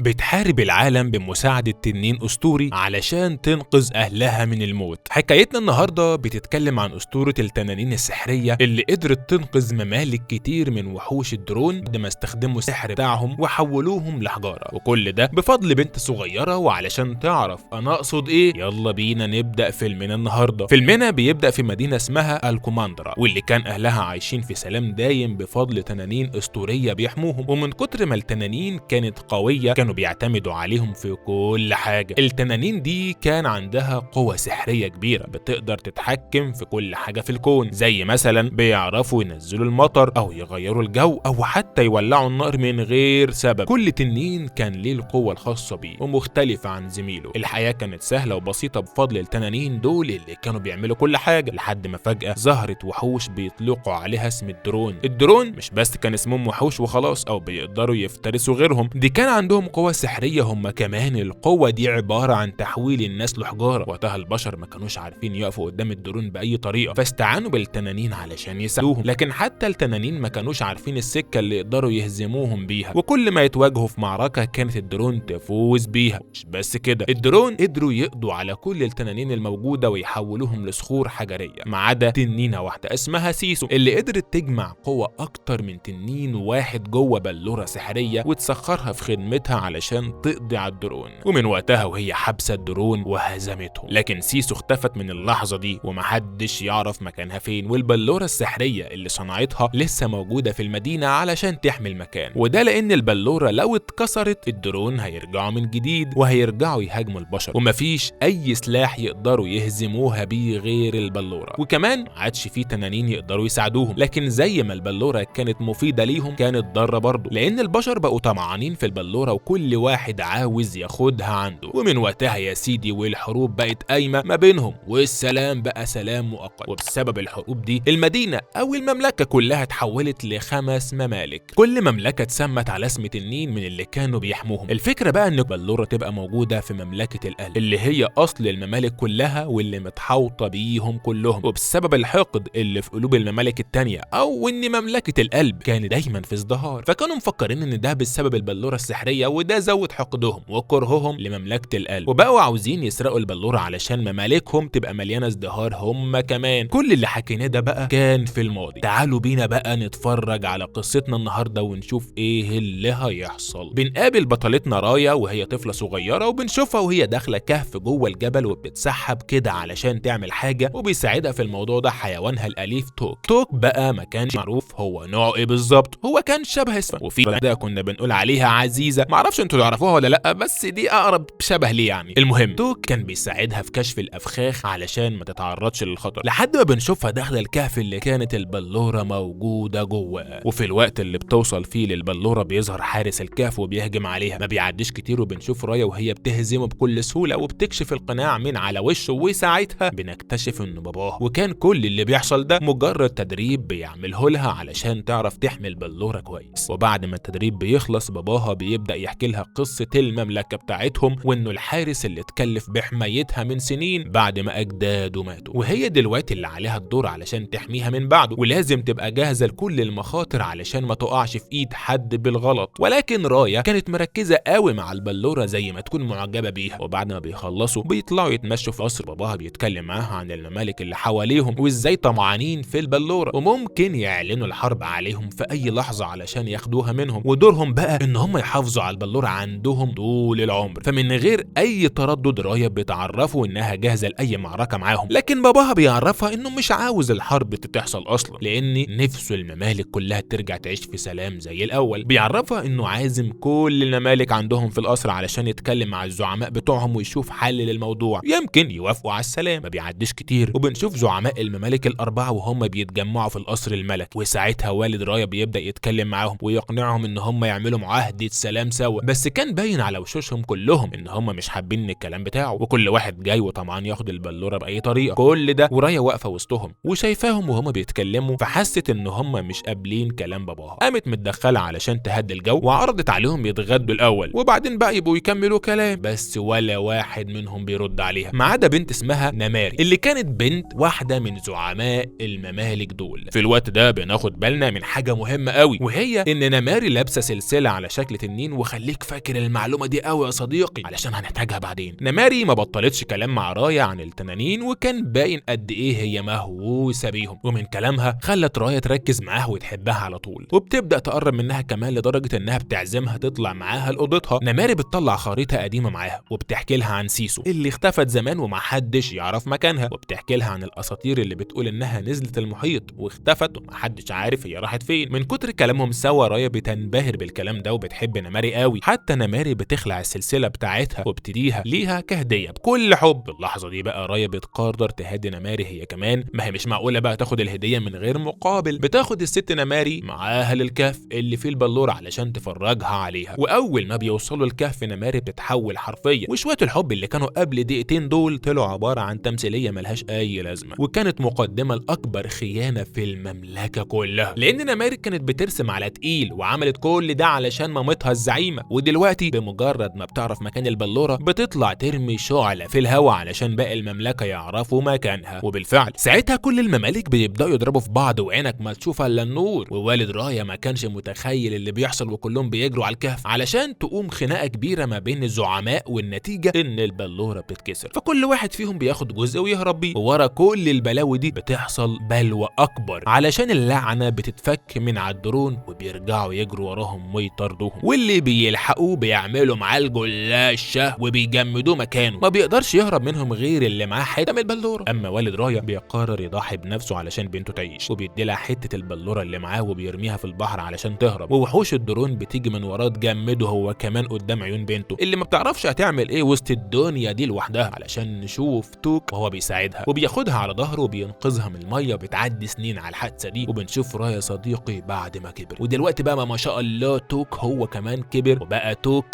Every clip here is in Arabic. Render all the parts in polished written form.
بتحارب العالم بمساعدة تنين أسطوري علشان تنقذ أهلها من الموت. حكايتنا النهاردة بتتكلم عن أسطورة التنانين السحرية اللي قدرت تنقذ ممالك كتير من وحوش الدرون بعد ما استخدموا السحر بتاعهم وحولوهم لحجارة، وكل ده بفضل بنت صغيرة. وعلشان تعرف أنا أقصد إيه، يلا بينا نبدأ فيلمنا النهاردة. فيلمنا بيبدأ في مدينة اسمها الكوماندرا، واللي كان أهلها عايشين في سلام دايم بفضل تنانين أسطورية بيحموهم. ومن كتر ما التنانين كانت قوية كانوا بيعتمدوا عليهم في كل حاجة. التنانين دي كان عندها قوة سحرية كبيرة بتقدر تتحكم في كل حاجة في الكون، زي مثلا بيعرفوا ينزلوا المطر أو يغيروا الجو أو حتى يولعوا النار من غير سبب. كل تنين كان ليه القوة الخاصة بيه ومختلفة عن زميله. الحياة كانت سهلة وبسيطة بفضل التنانين دول اللي كانوا بيعملوا كل حاجة، لحد ما فجأة ظهرت وحوش بيطلقوا عليها اسم الدرون. الدرون مش بس كان اسمهم وحوش وخلاص أو بيقدروا يفترسوا غيرهم، دي كان عندهم قوة سحرية هم كمان. القوة دي عبارة عن تحويل الناس لحجارة. وقتها البشر ما كانوش عارفين يقفوا قدام الدرون بأي طريقة، فاستعانوا بالتنانين علشان يساعدوهم. لكن حتى التنانين ما كانوش عارفين السكة اللي يقدروا يهزموهم بيها، وكل ما يتواجهوا في معركة كانت الدرون تفوز بيها. مش بس كده، الدرون قدروا يقضوا على كل التنانين الموجودة ويحولوهم لصخور حجرية، ما عدا تنينة واحدة اسمها سيسو اللي قدرت تجمع قوة أكتر من تنين واحد جوه بلورة سحرية وتسخرها في خدمتها علشان تقضي على الدرون. ومن وقتها وهي حابسة الدرون وهزمتهم. لكن سيسو اختفت من اللحظة دي ومحدش يعرف مكانها فين، والبلورة السحرية اللي صنعتها لسه موجودة في المدينة علشان تحمي المكان. وده لأن البلورة لو اتكسرت الدرون هيرجعوا من جديد وهيرجعوا يهاجموا البشر، ومفيش أي سلاح يقدروا يهزموها بيه غير البلورة. وكمان عادش فيه تنانين يقدروا يساعدوهم. لكن زي ما البلورة كانت مفيدة ليهم كانت ضارة برضه، لأن البشر بقوا طمعانين في البلورة وكل واحد عاوز ياخدها عنده. ومن وقتها يا سيدي والحروب بقت قايمة ما بينهم، والسلام بقى سلام مؤقت. وبسبب الحروب دي المدينة أو المملكة كلها اتحولت ل5 ممالك، كل مملكة اتسمت على اسم تنين من اللي كانوا بيحموهم. الفكرة بقى ان البلورة تبقى موجودة في مملكة القلب اللي هي أصل الممالك كلها واللي متحوطة بيهم كلهم. وبسبب الحقد اللي في قلوب الممالك التانية، أو ان مملكة القلب كانت دايما في ازدهار، فكانوا مفكرين ان ده بسبب البلورة السحرية، وده زود حقدهم وكرههم لمملكة القلب، وبقوا عاوزين يسرقوا البلورة علشان ممالكهم تبقى مليانة ازدهار هم كمان. كل اللي حكيناه ده بقى كان في الماضي. تعالوا بينا بقى نتفرج على قصتنا النهارده ونشوف ايه اللي هيحصل. بنقابل بطلتنا رايا وهي طفلة صغيرة، وبنشوفها وهي داخلة كهف جوه الجبل وبتتسحب كده علشان تعمل حاجة، وبيساعدها في الموضوع ده حيوانها الأليف توك. توك بقى ما كانش معروف هو نوعه ايه بالظبط، هو كان شبه اسمه، وفي ده كنا بنقول عليها عزيزة. معرفش انتوا تعرفوها ولا لا، بس دي اقرب شبه ليه يعني. المهم توك كان بيساعدها في كشف الافخاخ علشان ما تتعرضش للخطر، لحد ما بنشوفها داخله الكهف اللي كانت البلوره موجوده جوه. وفي الوقت اللي بتوصل فيه للبلوره بيظهر حارس الكهف وبيهجم عليها. ما بيعديش كتير وبنشوف رايا وهي بتهزمه بكل سهوله وبتكشف القناع من على وشه، وساعتها بنكتشف انه باباه. وكان كل اللي بيحصل ده مجرد تدريب بيعمله لها علشان تعرف تحمي البلوره كويس. وبعد ما التدريب بيخلص باباها بيبدا يحكي لها قصه المملكه بتاعتهم، وانه الحارس اللي اتكلف بحمايتها من سنين بعد ما اجداده ماتوا، وهي دلوقتي اللي عليها الدور علشان تحميها من بعده، ولازم تبقى جاهزه لكل المخاطر علشان ما تقعش في ايد حد بالغلط. ولكن رايا كانت مركزه قوي مع البلوره زي ما تكون معجبه بيها. وبعد ما بيخلصوا بيطلعوا يتمشوا في قصر باباها، بيتكلم معاها عن الممالك اللي حواليهم وازاي طمعانين في البلوره وممكن يعلنوا الحرب عليهم في اي لحظه علشان ياخدوها منهم، ودورهم بقى ان هم يحافظوا على البلوره عندهم طول العمر. فمن غير اي تردد رايا بتعرفوا انها جاهزه لاي معركه معاهم. لكن باباها بيعرفها انه مش عاوز الحرب تحصل اصلا، لان نفسه الممالك كلها ترجع تعيش في سلام زي الاول. بيعرفها انه عازم كل الممالك عندهم في القصر علشان يتكلم مع الزعماء بتوعهم ويشوف حل للموضوع، يمكن يوافقوا على السلام. ما بيعديش كتير وبنشوف زعماء الممالك الاربعه وهم بيتجمعوا في القصر الملكي، وساعتها والد رايا بيبدا يتكلم معاهم ويقنعهم ان هم يعملوا معاهده سلام سوا. بس كان باين على وشوشهم كلهم ان هم مش حابين الكلام بتاعه، وكل واحد جاي وطمعان ياخد البلوره باي طريقه. كل ده ورايا واقفه وسطهم وشايفاهم وهم بيتكلموا، فحست ان هم مش قابلين كلام باباها. قامت متدخله علشان تهدي الجو وعرضت عليهم يتغدوا الاول وبعدين بقى يبقوا يكملوا كلام، بس ولا واحد منهم بيرد عليها ما عدا بنت اسمها نماري اللي كانت بنت واحده من زعماء الممالك دول. في الوقت ده بناخد بالنا من حاجه مهمه قوي، وهي ان نماري لابسه سلسله على شكل تنين. وخليكم خليك فاكر المعلومه دي قوي يا صديقي علشان هنحتاجها بعدين. نماري ما بطلتش كلام مع رايا عن التنانين، وكان باين قد ايه هي مهووسه بيهم، ومن كلامها خلت رايا تركز معاها وتحبها على طول، وبتبدا تقرب منها كمان لدرجه انها بتعزمها تطلع معاها لاوضتها. نماري بتطلع خريطه قديمه معاها وبتحكي لها عن سيسو اللي اختفت زمان ومحدش يعرف مكانها، وبتحكي لها عن الاساطير اللي بتقول انها نزلت المحيط واختفت ومحدش عارف هي راحت فين. من كتر كلامهم سوا رايا بتنبهر بالكلام ده وبتحب نماري قوي، حتى نماري بتخلع السلسله بتاعتها وبتديها ليها كهديه بكل حب. اللحظه دي بقى رايا بتقرر تهدي نماري هي كمان، ما هي مش معقوله بقى تاخد الهديه من غير مقابل. بتاخد الست نماري معاها للكهف اللي فيه البلوره علشان تفرجها عليها، واول ما بيوصلوا الكهف نماري بتتحول حرفيا، وشويه الحب اللي كانوا قبل دقيقتين دول طلعوا عباره عن تمثيليه ملهاش اي لازمه، وكانت مقدمه لاكبر خيانه في المملكه كلها، لان نماري كانت بترسم على تقيل وعملت كل ده علشان مامتها الزعيمه، ودلوقتي بمجرد ما بتعرف مكان البلوره بتطلع ترمي شعله في الهواء علشان باقي المملكه يعرفوا مكانها. وبالفعل ساعتها كل الممالك بيبداوا يضربوا في بعض وعينك ما تشوف الا النور، ووالد رايا ما كانش متخيل اللي بيحصل، وكلهم بيجروا على الكهف علشان تقوم خناقه كبيره ما بين الزعماء، والنتيجه ان البلوره بتتكسر، فكل واحد فيهم بياخد جزء ويهرب بيه. وورا كل البلاوي دي بتحصل بلوى اكبر علشان اللعنه بتتفك من على الدرون وبيرجعوا يجروا وراهم ويطاردوهم، واللي بيلحقوه بيعملوا معاه الجلاشه وبيجمدوه مكانه، ما بيقدرش يهرب منهم غير اللي معاه حته من البلوره. اما والد رايا بيقرر يضحي بنفسه علشان بنته تعيش، وبيدي لها حته البلوره اللي معاه وبيرميها في البحر علشان تهرب، ووحوش الدرون بتيجي من وراه تجمده هو كمان قدام عيون بنته اللي ما بتعرفش هتعمل ايه وسط الدنيا دي لوحدها، علشان نشوف توك وهو بيساعدها وبياخدها على ظهره وبينقذها من الميه. وبتعدي سنين على الحادثه دي وبنشوف رايا صديقي بعد ما كبر، ودلوقتي بقى ما شاء الله توك هو كمان كبر وبقى توك،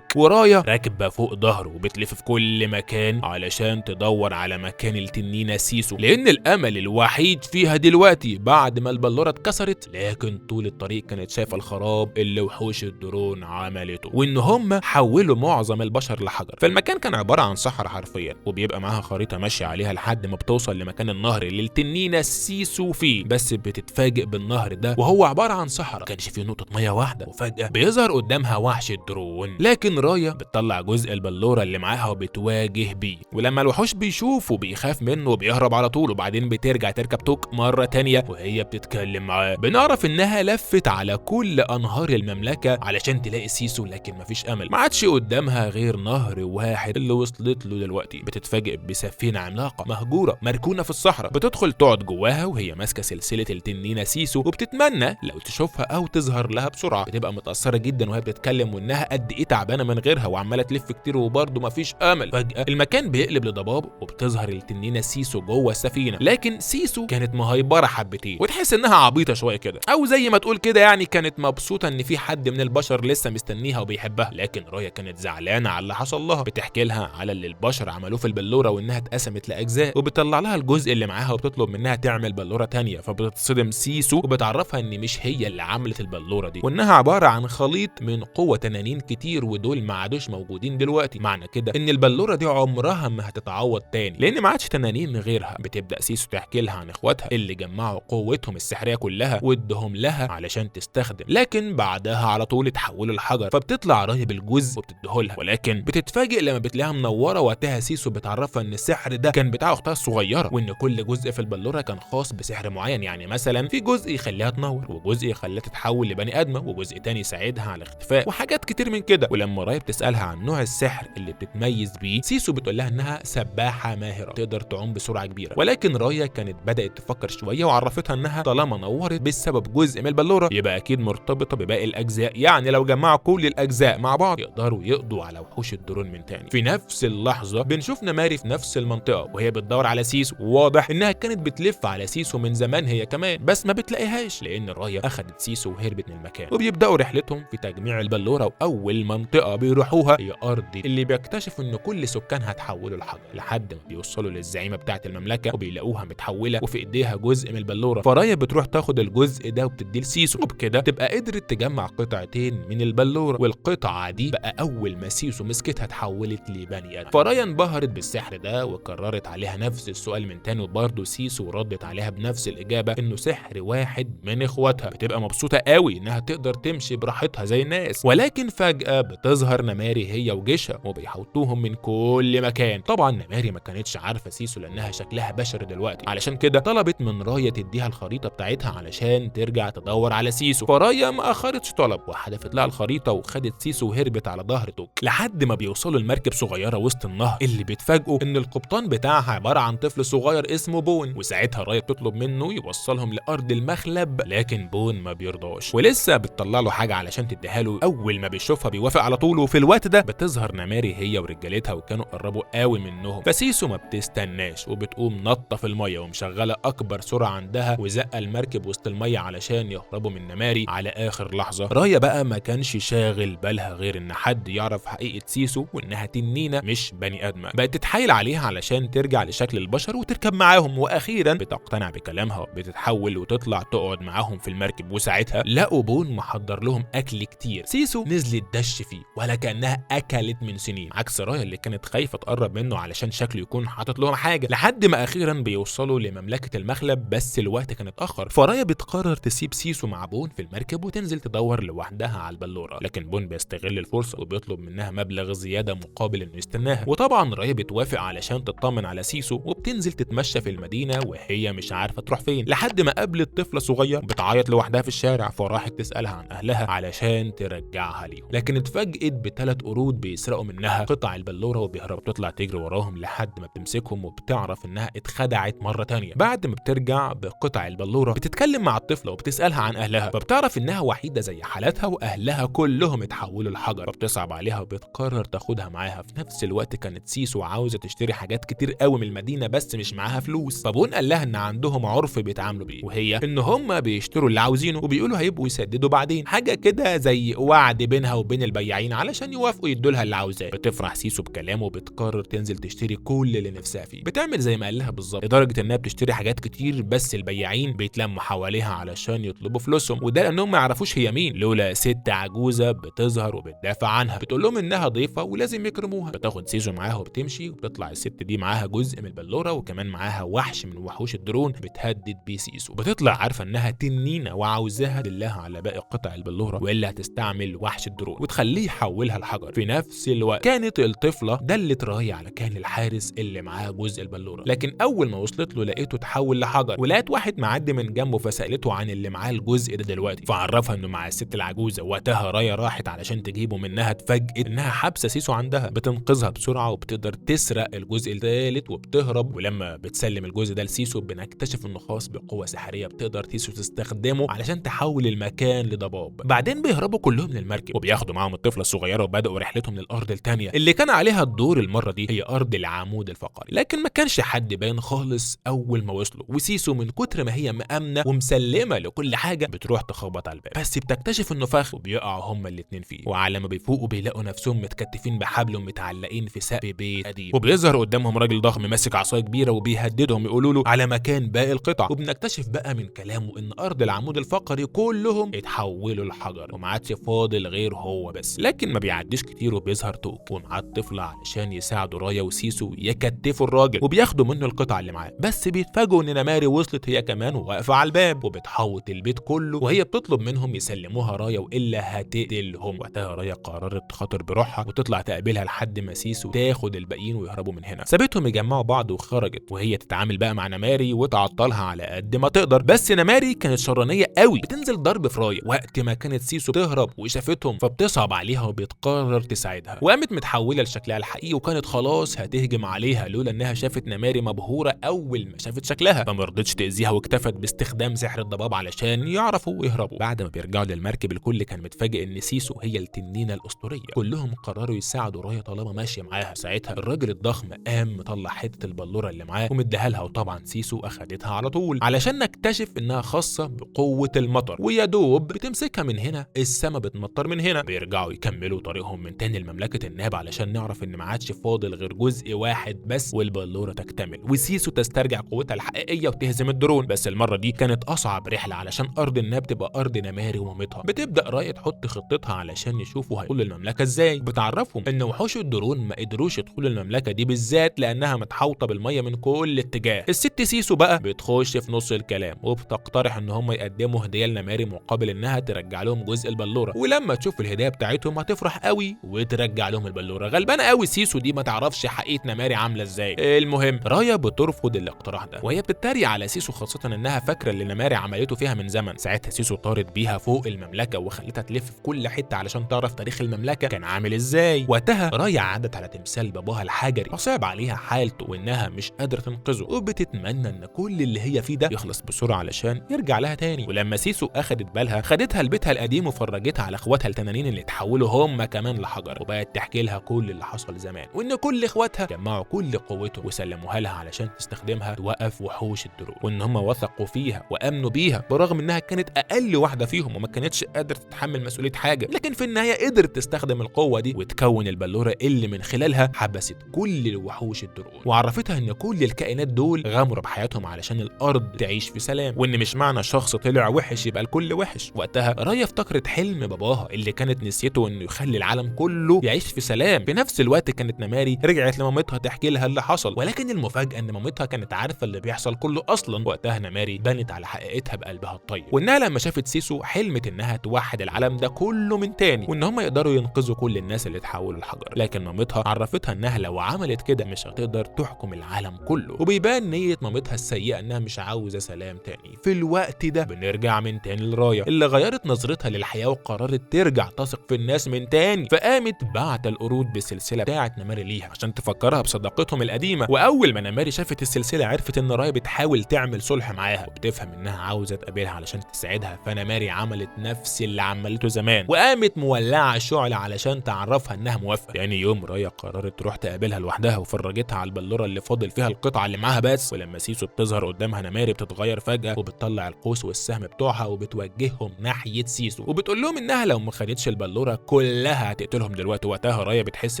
ورايا راكب بقى فوق ظهره وبتلف في كل مكان علشان تدور على مكان التنينه سيسو، لان الامل الوحيد فيها دلوقتي بعد ما البلوره اتكسرت، لكن طول الطريق كانت شايفه الخراب اللي وحوش الدرون عملته، وان هم حولوا معظم البشر لحجر. فالمكان كان عباره عن صحراء حرفيا، وبيبقى معاها خريطه ماشيه عليها لحد ما بتوصل لمكان النهر اللي التنينه سيسو فيه، بس بتتفاجئ بالنهر ده وهو عباره عن صحراء كانش فيه نقطه ميه واحده، وفجاه بيظهر قدامها وحش الدرون، لكن رايا بتطلع جزء البلوره اللي معاها وبتواجه بيه، ولما الوحوش بيشوفوا بيخاف منه وبيهرب على طول، وبعدين بترجع تركب توك مره تانيه وهي بتتكلم معاه. بنعرف انها لفت على كل انهار المملكه علشان تلاقي سيسو، لكن مفيش امل، ما عادش قدامها غير نهر واحد اللي وصلت له دلوقتي. بتتفاجئ بسفينه عملاقه مهجوره مركونه في الصحراء، بتدخل تقعد جواها وهي ماسكه سلسله التنينه سيسو، وبتتمنى لو تشوفها او تظهر لها بسرعه. بتبقى متاثره جدا وهي بتتكلم وانها قد ايه تعبانه من غيرها وعماله تلف كتير وبرضه مفيش امل. فجاه المكان بيقلب لضباب وبتظهر التنينه سيسو جوه السفينه، لكن سيسو كانت مهيبره حبتين وتحس انها عبيطه شويه كده، او زي ما تقول كده يعني كانت مبسوطه ان في حد من البشر لسه مستنيها وبيحبها، لكن رايا كانت زعلانه على اللي حصل لها. بتحكي لها على اللي البشر عملوه في البلوره وانها اتقسمت لاجزاء، وبتطلع لها الجزء اللي معاها وبتطلب منها تعمل بلوره تانية، فبتصدم سيسو وبتعرفها ان مش هي اللي عملت البلوره دي، وانها عباره عن خليط من قوه تنانين كتير ودول ما عادوش موجودين دلوقتي. معنى كده ان البلوره دي عمرها ما هتتعوض تاني لان ما عادش تنانين غيرها. بتبدا سيسو تحكي لها عن اخواتها اللي جمعوا قوتهم السحريه كلها وادهم لها علشان تستخدم، لكن بعدها على طول اتحولوا لحجر، فبتطلع رايا بالجزء وبتديهولها، ولكن بتتفاجئ لما بتلاقيها منوره. وقتها سيسو بتعرفها ان السحر ده كان بتاع اختها الصغيره، وان كل جزء في البلوره كان خاص بسحر معين، يعني مثلا في جزء يخليها تنور، وجزء يخليها تتحول لبني ادمه، وجزء تاني يساعدها على الاختفاء، وحاجات كتير من كده. ولما رايا بتسالها عن نوع السحر اللي بتتميز بيه، سيسو بتقول لها انها سباحه ماهره تقدر تعوم بسرعه كبيره، ولكن رايا كانت بدات تفكر شويه وعرفتها انها طالما نورت بسبب جزء من البلوره يبقى اكيد مرتبطه بباقي الاجزاء، يعني لو جمعوا كل الاجزاء مع بعض يقدروا يقضوا على وحوش الدرون من تاني. في نفس اللحظه بنشوف نماري في نفس المنطقه وهي بتدور على سيسو، وواضح انها كانت بتلف على سيسو من زمان هي كمان، بس ما بتلاقيهاش لان رايا اخذت سيسو وهربت من المكان. وبيبداوا رحلتهم في تجميع البلوره، واول منطقه بيروحوها هي ارض اللي بيكتشفوا ان كل سكانها اتحولوا لحجر، لحد ما بيوصلوا للزعيمه بتاعه المملكه وبيلاقوها متحوله وفي ايديها جزء من البلوره، فرايا بتروح تاخد الجزء ده وبتديه لسيسو، وبكده تبقى قدرت تجمع قطعتين من البلوره، والقطعه دي بقى اول ما سيسو مسكتها اتحولت لبني ادم. فرايا انبهرت بالسحر ده وكررت عليها نفس السؤال من تاني، وبرضه سيسو ردت عليها بنفس الاجابه انه سحر واحد من اخواتها. بتبقى مبسوطه قوي انها تقدر تمشي براحتها زي الناس، ولكن لكن فجأة بتظهر نماري هي وجيشها وبيحوطوهم من كل مكان. طبعا نماري ما كانتش عارفة سيسو لأنها شكلها بشري دلوقتي، علشان كده طلبت من رايا تديها الخريطة بتاعتها علشان ترجع تدور على سيسو. فرايا ما أخرتش طلب وحدفت لها الخريطة وخدت سيسو وهربت على ظهر توك لحد ما بيوصلوا لمركب صغيرة وسط النهر اللي بيتفاجئوا إن القبطان بتاعها عبارة عن طفل صغير اسمه بون. وساعتها رايا بتطلب منه يوصلهم لأرض المخلب، لكن بون ما بيرضاش ولسه بتطلع له حاجة علشان تديها له. أول ما بيشوفها بيوافق على طول. وفي الوقت ده بتظهر نماري هي ورجالتها وكانوا قربوا قوي منهم. فسيسو ما بتستناش وبتقوم نطة في المية ومشغلة أكبر سرعة عندها وزقة المركب وسط المية علشان يهربوا من نماري على آخر لحظة. رايا بقى ما كانش شاغل بالها غير إن حد يعرف حقيقة سيسو وإنها تنينة مش بني آدمة. بقت تتحايل عليها علشان ترجع لشكل البشر وتركب معاهم، وأخيرا بتقتنع بكلامها وبتتحول وتطلع تقعد معاهم في المركب. وساعتها لقوا بون محضر لهم أكل كتير. سيسو نزلت دش فيه ولا كأنها أكلت من سنين، عكس رايا اللي كانت خايفة تقرب منه علشان شكله يكون حاطط لهم حاجة. لحد ما أخيرا بيوصلوا لمملكة المخلب، بس الوقت كان اتأخر. فرايا بتقرر تسيب سيسو مع بون في المركب وتنزل تدور لوحدها على البلورة، لكن بون بيستغل الفرصة وبيطلب منها مبلغ زيادة مقابل انه يستناها. وطبعا رايا بتوافق علشان تطمن على سيسو وبتنزل تتمشى في المدينة وهي مش عارفة تروح فين، لحد ما قابلت طفلة صغيرة بتعيط لوحدها في الشارع. فراحت تسألها عن أهلها علشان ترجعها ليهم، لكن اتفاجئت بثلاث قرود بيسرقوا منها قطع البلورة وبيهربوا. تطلع تجري وراهم لحد ما بتمسكهم وبتعرف انها اتخدعت مرة تانية. بعد ما بترجع بقطع البلورة بتتكلم مع الطفلة وبتسألها عن أهلها، فبتعرف انها وحيدة زي حالتها واهلها كلهم اتحولوا لحجر. فبتصعب عليها وبتقرر تاخدها معاها. في نفس الوقت كانت سيسو عاوزة تشتري حاجات كتير قوي من المدينة بس مش معاها فلوس. فبون قال لها ان عندهم عرف بيتعاملوا بيه، وهي ان هم بيشتروا اللي عاوزينه وبيقولوا هيبقوا يسددوا بعدين، حاجة كده زي وعد بينها وبين البياعين علشان يوافقوا يدوا لها اللي عاوزاه. بتفرح سيسو بكلامه وبتقرر تنزل تشتري كل اللي نفسها فيه. بتعمل زي ما قال لها بالظبط، لدرجة انها بتشتري حاجات كتير بس البياعين بيتلموا حواليها علشان يطلبوا فلوسهم، وده لانهم ما يعرفوش هي مين، لولا ست عجوزة بتظهر وبتدافع عنها. بتقول لهم انها ضيفة ولازم يكرموها. بتاخد سيسو معاها وبتمشي، وبتطلع الست دي معاها جزء من البلورة وكمان معاها وحش من وحوش الدرون بتهدد بيه سيسو. بتطلع عارفة انها تنينة وعاوزاها تدلها على باقي قطع البلورة والا هتستعمل وحش الدرون وتخليه يحولها لحجر. في نفس الوقت كانت الطفلة دلت رايا على كان الحارس اللي معاه جزء البلورة، لكن اول ما وصلت له لقيته اتحول لحجر، ولقيت واحد معدي من جنبه فسألته عن اللي معاه الجزء ده دلوقتي، فعرفها انه مع الست العجوزة. وقتها رايا راحت علشان تجيبه منها، اتفاجئت انها حابسة سيسو عندها. بتنقذها بسرعة وبتقدر تسرق الجزء الثالث وبتهرب. ولما بتسلم الجزء ده لسيسو بنكتشف انه خاص بقوة سحرية بتقدر سيسو تستخدمه علشان تحول المكان لضباب. بعدين بيهربوا كلهم من المركب وبياخدوا معاهم الطفلة الصغيرة وبدأوا رحلتهم للأرض الثانية اللي كان عليها الدور. المرة دي هي أرض العمود الفقري، لكن ما كانش حد باين خالص أول ما وصلوا. وسيسو من كتر ما هي مأمنة ومسلمة لكل حاجة بتروح تخبط على الباب، بس بتكتشف انه فخ وبيقعوا هما الاتنين فيه. وعلى ما بيفوقوا بيلاقوا نفسهم متكتفين بحبل ومتعلقين في سقف بيت قديم، وبيظهر قدامهم راجل ضخم ماسك عصايه كبيره وبيهددهم يقولوا له على مكان باقي القطع. وبنكتشف بقى من كلامه ان ارض العمود الفقري كلهم اتحولوا لحجر وما عادش فاضل غير هو بس. لكن ما بيعديش كتير وبيظهر توك ومعاه الطفله علشان يساعدوا رايا وسيسو يكتفوا الراجل وبياخدوا منه القطع اللي معاه. بس بيتفاجئوا ان نماري وصلت هي كمان وواقفه على الباب وبتحوط البيت كله، وهي بتطلب منهم يسلموها رايا والا هتقتلهم. وقتها رايا قررت تخاطر بروحها وتطلع تقابلها لحد ما سيسو تاخد الباقيين ويهربوا من هنا. سابتهم يجمعوا بعض وخرجت، وهي تتعامل بقى مع نماري وتعطلها على قد ما تقدر. بس نماري كانت شرانيه قوي، بتنزل ضرب في رايا وقت ما كانت سيسو تهرب وشافتهم، فبتصعب عليها وبتقرر تساعدها. وقامت متحوله لشكلها الحقيقي وكانت خلاص هتهجم عليها، لولا انها شافت نماري مبهوره اول ما شافت شكلها، فما رضتش تاذيها واكتفت باستخدام سحر الضباب علشان يعرفوا يهربوا. بعد ما بيرجعوا للمركب الكل كان متفاجئ ان سيسو هي التنينه الاسطوريه. كلهم قرروا يساعدوا رايا طالما ماشيه معاها. ساعتها الراجل الضخم قام مطلع حته البلوره اللي معاه ومديها لها، وطبعا سيسو اخدتها على طول علشان نكتشف انها خاصه بقوه المطر، ويا دوب بتمسكها من هنا السما بتمطر من هنا. بيرجعوا يكملوا طريقهم من تاني لمملكه الناب علشان نعرف ان ما عادش فاضل غير جزء واحد بس والبلوره تكتمل وسيسو تسترجع قوتها الحقيقيه وتهزم الدرون. بس المره دي كانت اصعب رحله علشان ارض الناب تبقى ارض نماري ومامتها. بتبدا رايا تحط خطتها علشان يشوفوا هيدخلوا المملكه ازاي. بتعرفهم ان وحوش الدرون ما قدروش يدخلوا المملكه دي بالذات لانها متحوطه بالميه من كل اتجاه. الست سيسو بقى بتخش في نص الكلام وبتقترح ان هم يقدموا هديه لنماري مقابل انها ترجع لهم جزء البلوره. ولما تشوف الهديه بتاعتهم هتفرح قوي وترجع لهم البلوره. غلبانه قوي سيسو دي، ما تعرفش حقيقه نماري عامله ازاي. المهم رايا بترفض الاقتراح ده وهي بتتريق على سيسو، خاصه انها فاكره اللي نماري عملته فيها من زمن. ساعتها سيسو طارت بيها فوق المملكه وخلتها تلف في كل حته علشان تعرف تاريخ المملكه كان عامل ازاي. وقتها رايا عدت على تمثال باباها الحجري وصعب عليها حالته وانها مش قادره تنقذه، وبتتمنى ان كل اللي هي فيه ده يخلص بسرعه علشان يرجع لها تاني. ولما سيسو اخدت بالها خدتها لبيتها القديم وفرجتها على اخواتها التنانين اللي اتحولوا هم كمان لحجر، وبقت تحكي لها كل اللي حصل زمان وان كل اخواتها جمعوا كل قوتهم وسلموها لها علشان تستخدمها توقف وحوش الدرون، وان هم وثقوا فيها وامنوا بيها برغم انها كانت اقل واحده فيهم وما كانتش قادره تتحمل مسؤوليه حاجه، لكن في النهايه قدرت تستخدم القوه دي وتكون البلوره اللي من خلالها حبست كل الوحوش الدرون وعرفتها ان كل الكائنات دول غامروا بحياتهم علشان الارض تعيش في سلام، وان مش معنى شخص طلع وحش يبقى الكل وحش. وقتها رايا افتكرت حلم باباها اللي كانت نسيته انه يخلي العالم كله يعيش في سلام. في نفس الوقت كانت نماري رجعت لمامتها تحكي لها اللي حصل، ولكن المفاجاه ان مامتها كانت عارفه اللي بيحصل كله اصلا. وقتها نماري بنت على حقيقتها بقلبها الطيب، وانها لما شافت سيسو حلمت انها توحد العالم ده كله من تاني وان هم يقدروا ينقذوا كل الناس اللي اتحولوا لحجر. لكن مامتها عرفتها انها لو عملت كده مش هتقدر تحكم العالم كله، وبيبان نيه مامتها السيئه انها مش عاوزه سلام تاني. في الوقت ده بنرجع من تاني لرايا اللي غيرت نظرتها للحياه وقررت ترجع تثق في الناس من تاني، فقامت بعت القرود بالسلسله بتاعه نماري ليها عشان تفكرها بصداقتهم القديمه. واول ما نماري شافت السلسله عرفت ان رايا بتحاول تعمل صلح معاها وبتفهم انها عاوزه تقابلها علشان تساعدها. فنماري عملت نفس اللي عملته زمان وقامت مولعه الشعله علشان تعرفها انها موافقه. تاني يوم رايا قررت تروح تقابلها لوحدها وفرجتها على البلوره اللي فاضل فيها القطعه اللي معاها بس. ولما سيسو بتظهر قدامها نماري بتتغير فجاه وبتطلع القوس والسهم بتوعها وبتوجههم ناحيه سيسو وبتقول لهم انها لو ما خدتش البلوره كلها هتقتلهم دلوقتي. وقتها رايا بتحس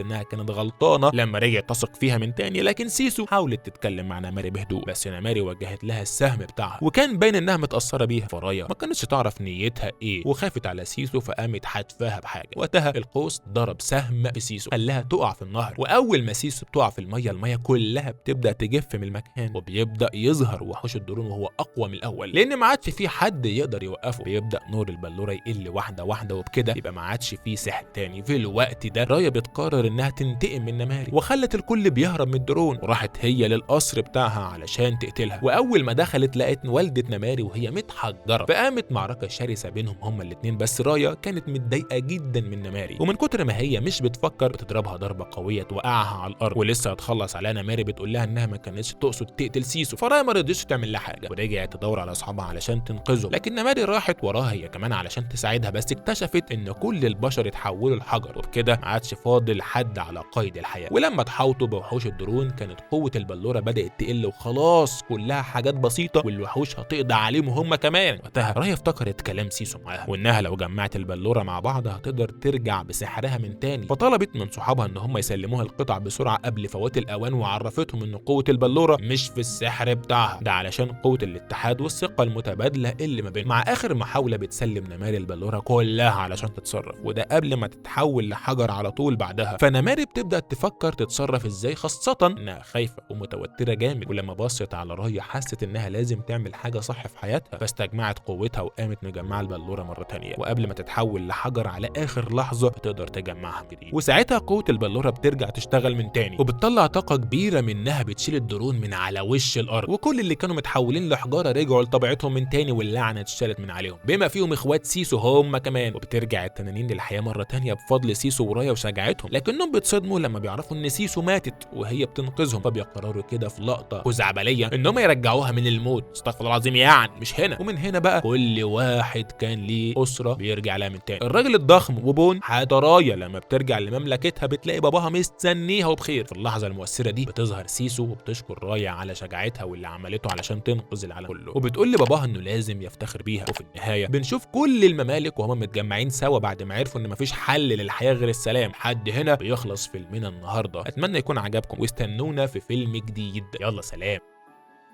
انها كانت غلطانه لما رجعت تثق فيها من تاني، لكن سيسو حاولت تتكلم مع نماري بهدوء بس نماري وجهت لها السهم بتاعها وكان باين انها متاثره بيها. فرايا ما كانتش تعرف نيتها ايه وخافت على سيسو فقامت حتفاها بحاجه. وقتها القوس ضرب سهم في سيسو خلاها تقع في النهر، واول ما سيسو بتقع في الميه كلها بتبدا تجف من المكان وبيبدا يظهر وحوش الدرون وهو اقوى من الاول لان ما عادش في حد يقدر يوقفه. بيبدا نور البلوره يقل واحده واحده وبكده يبقى ما عادش في سحر تاني. في الوقت ده رايا بتقرر انها تنتقم من نماري وخلت الكل بيهرب من الدرون وراحت هي للقصر بتاعها علشان تقتلها. واول ما دخلت لقت والده نماري وهي متحجره، فقامت معركه شرسه بينهم هما الاثنين. بس رايا كانت متضايقه جدا من نماري ومن كتر ما هي مش بتفكر بتضربها ضربه قويه توقعها على الارض ولسه هتخلص عليها نماري بتقول لها انها ما كانتش تقصد تقتل سيسو. فرايا ما رضيتش تعمل لها حاجه ورجعت تدور على اصحابها علشان تنقذهم، لكن نماري راحت وراها هي كمان علشان تساعدها بس اكتشفت ان كل البشر اتحولوا لحجر وبكده ما عادش فاضل حد على قيد الحياه. ولما اتحاوطوا بوحوش الدرون كانت قوه البلوره بدات تقل وخلاص كلها حاجات بسيطه والوحوش هتقضي عليهم هم كمان. وقتها رايا افتكرت كلام سيسو معاها وانها لو جمعت البلوره مع بعض هتقدر ترجع بسحرها من تاني، فطلبت من صحابها ان هم يسلموها القطع بسرعه قبل فوات الاوان وعرفتهم ان قوه البلوره مش في السحر بتاعها ده علشان قوه الاتحاد والثقه المتبادله اللي ما بينهم. مع اخر محاوله بتسلم نماري البلوره كلها علشان تتصرف وده قبل ما تتحول لحجر على طول بعدها. فنماري بتبدا تفكر تتصرف ازاي خاصه انها خايفه ومتوتره جامد، ولما بصت على رايا حست انها لازم تعمل حاجه صح في حياتها فاستجمعت قوتها وقامت مجمعه البلوره مره تانية وقبل ما تتحول لحجر على اخر لحظه بتقدر تجمعها جديد. وساعتها قوه البلوره بترجع تشتغل من تاني وبتطلع طاقه كبيره منها بتشيل الدرون من على وش الارض وكل اللي كانوا متحولين لحجاره رجعوا لطبيعتهم من تاني واللعنه اتشالت من عليهم بما فيهم اخوات سيسو هم كمان. وبترجع التنانين للحياه مره تانية بفضل سيسو ورايا وشجاعتهم، لكنهم بيتصدموا لما بيعرفوا ان سيسو ماتت وهي بتنقذهم فبيقرروا كده في لقطه خزعبليه انهم يرجعوها من الموت. استغفر الله العظيم يعني مش هنا. ومن هنا بقى كل واحد كان ليه اسره بيرجع لها من تاني. الراجل الضخم وبون حياة رايا لما بترجع لمملكتها بتلاقي باباها مستنيها وبخير. في اللحظه المؤثره دي بتظهر سيسو وبتشكر رايا على شجاعتها واللي عملته علشان تنقذ العالم كله وبتقول لباباها انه لازم يفتخر بيها. وفي النهايه بنشوف كل الممالك وهم متجمعين سوا بعد ما عرفوا ان مفيش حل للحياه غير السلام. حد هنا بيخلص فيلمنا النهارده، اتمنى يكون عجبكم واستنونا في فيلم جديد. يلا سلام.